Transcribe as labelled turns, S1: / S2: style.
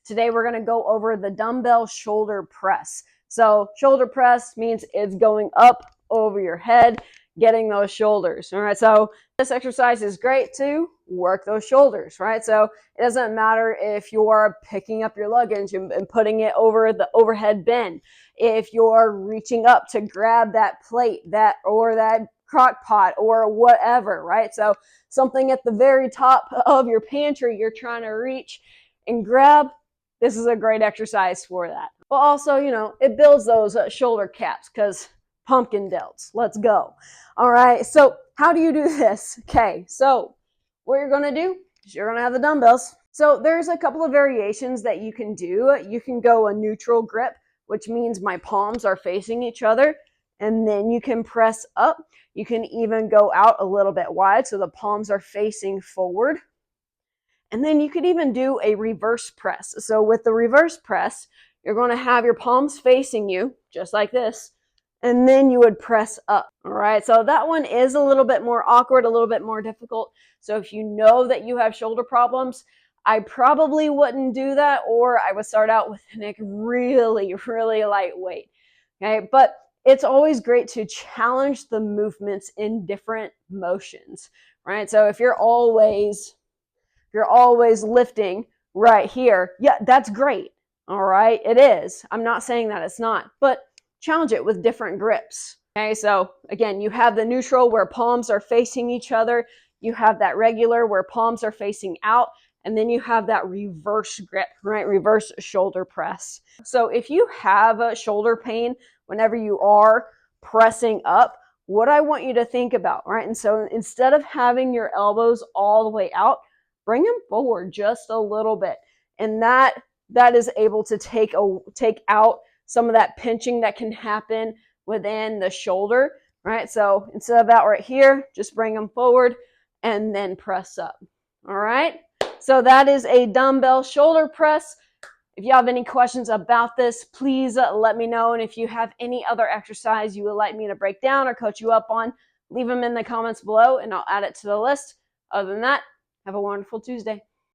S1: Today we're going to go over the dumbbell shoulder press. So shoulder press means it's going up over your head, getting those shoulders. All right, so this exercise is great to work those shoulders, right? So it doesn't matter if you're picking up your luggage and putting it over the overhead bin, if you're reaching up to grab that plate, or that crock pot or whatever, right? So something at the very top of your pantry you're trying to reach and grab, this is a great exercise for that. But also, it builds those shoulder caps because pumpkin delts. Let's go. All right, so how do you do this? Okay, so what you're going to do is you're going to have the dumbbells. So there's a couple of variations that you can do. You can go a neutral grip, which means my palms are facing each other, and then you can press up. You can even go out a little bit wide so the palms are facing forward. And then you could even do a reverse press. So with the reverse press, you're going to have your palms facing you, just like this, and then you would press up. All right, so that one is a little bit more awkward, a little bit more difficult. So if you know that you have shoulder problems, I probably wouldn't do that, or I would start out with a really, really lightweight. Okay, but it's always great to challenge the movements in different motions, right? So if you're always lifting right here, yeah, that's great. All right, it is. I'm not saying that it's not, but challenge it with different grips. Okay, so again, you have the neutral where palms are facing each other. You have that regular where palms are facing out. And then you have that reverse grip, right? Reverse shoulder press. So if you have a shoulder pain whenever you are pressing up, what I want you to think about, right? And so instead of having your elbows all the way out, bring them forward just a little bit. And that is able to take out some of that pinching that can happen within the shoulder, right? So instead of that right here, just bring them forward and then press up. All right? So that is a dumbbell shoulder press. If you have any questions about this, please let me know. And if you have any other exercise you would like me to break down or coach you up on, leave them in the comments below and I'll add it to the list. Other than that, have a wonderful Tuesday.